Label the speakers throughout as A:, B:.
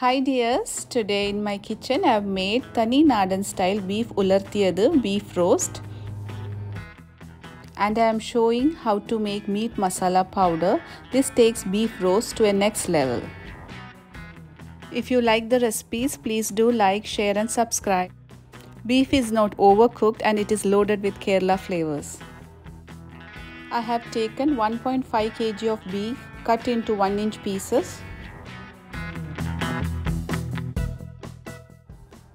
A: Hi dears, today in my kitchen I have made Thani Nadan style beef Ularthiyathu beef roast, and I am showing how to make meat masala powder. This takes beef roast to a next level. If you like the recipes, please do like, share and subscribe. Beef is not overcooked and it is loaded with Kerala flavors. I have taken 1.5 kg of beef cut into 1-inch pieces.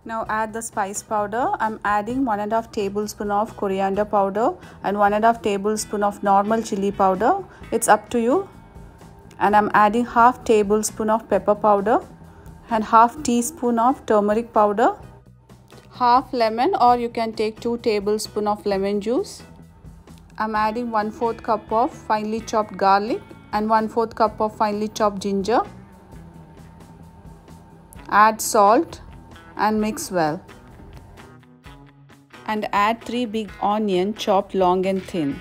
A: Now add the spice powder. I'm adding 1.5 tablespoon of coriander powder and 1.5 tablespoon of normal chili powder. It's up to you. And I'm adding half tablespoon of pepper powder and half teaspoon of turmeric powder. Half lemon, or you can take 2 tablespoon of lemon juice. I'm adding 1/4 cup of finely chopped garlic and 1/4 cup of finely chopped ginger. Add salt and mix well. And add 3 big onions chopped long and thin.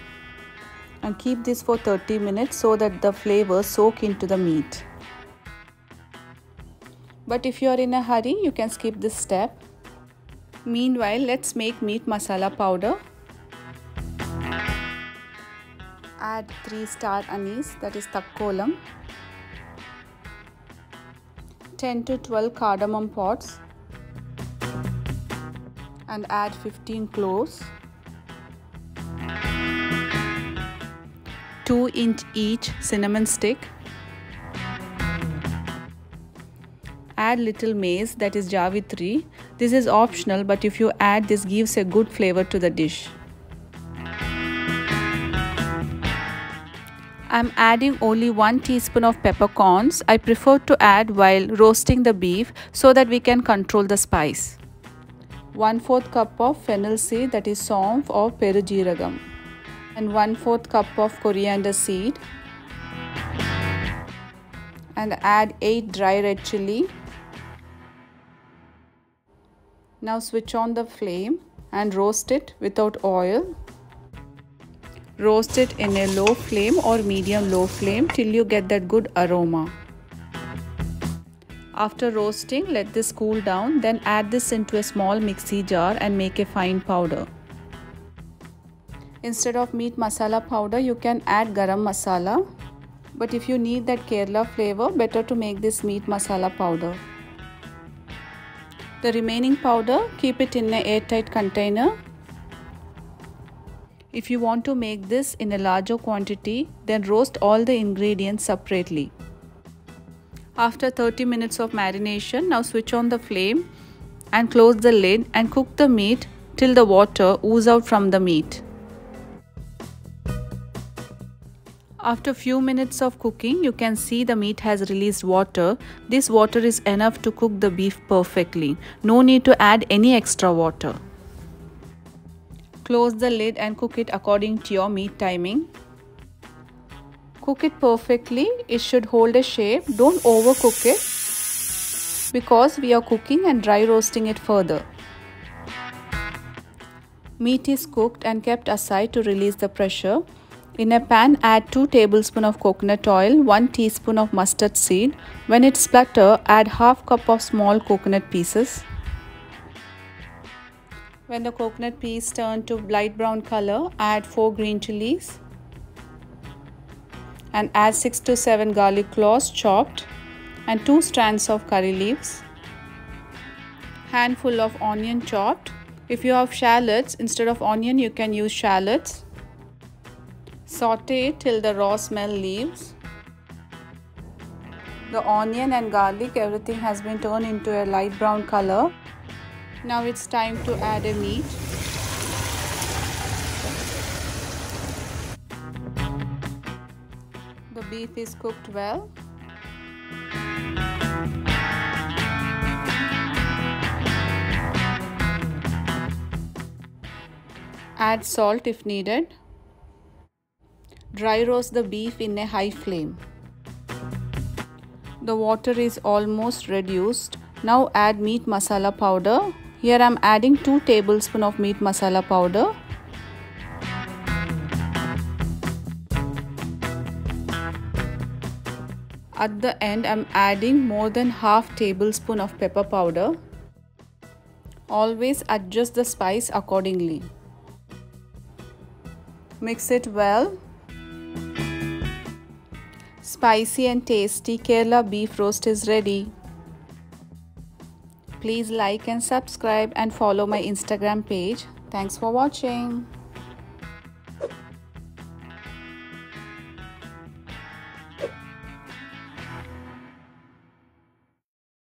A: And keep this for 30 minutes so that the flavors soak into the meat. But if you are in a hurry, you can skip this step. Meanwhile, let's make meat masala powder. Add 3-star anise, that is takkolam, 10 to 12 cardamom pods, and add 15 cloves, 2-inch each cinnamon stick. Add little mace, that is javitri. This is optional, but if you add, this gives a good flavor to the dish. I'm adding only 1 teaspoon of peppercorns. I prefer to add while roasting the beef so that we can control the spice. 1/4 cup of fennel seed, that is saunf or perujeeragam, and 1/4 cup of coriander seed, and add 8 dry red chilli. Now switch on the flame and roast it without oil. Roast it in a low flame or medium low flame till you get that good aroma. After roasting, let this cool down, then add this into a small mixie jar and make a fine powder. Instead of meat masala powder, you can add garam masala, but if you need that Kerala flavor, better to make this meat masala powder. The remaining powder, keep it in an airtight container. If you want to make this in a larger quantity, then roast all the ingredients separately. After 30 minutes of marination, now switch on the flame and close the lid and cook the meat till the water oozes out from the meat. After few minutes of cooking, you can see the meat has released water. This water is enough to cook the beef perfectly. No need to add any extra water. Close the lid and cook it according to your meat timing. Cook it perfectly. It should hold a shape. Don't overcook it because we are cooking and dry roasting it further. Meat is cooked and kept aside to release the pressure. In a pan, add 2 tablespoons of coconut oil, 1 teaspoon of mustard seed. When it sputters, add half cup of small coconut pieces. When the coconut piece turn to light brown color, add 4 green chillies and add 6 to 7 garlic cloves chopped and 2 strands of curry leaves. Handful of onion chopped. If you have shallots, instead of onion you can use shallots. Saute it till the raw smell leaves. The onion and garlic, everything has been turned into a light brown color. Now it's time to add a meat. The beef is cooked well. Add salt if needed. Dry roast the beef in a high flame. The water is almost reduced. Now add meat masala powder. Here I am adding 2 tablespoons of meat masala powder. At the end, I'm adding more than half tablespoon of pepper powder. Always adjust the spice accordingly. Mix it well. Spicy and tasty Kerala beef roast is ready. Please like and subscribe and follow my Instagram page. Thanks for watching.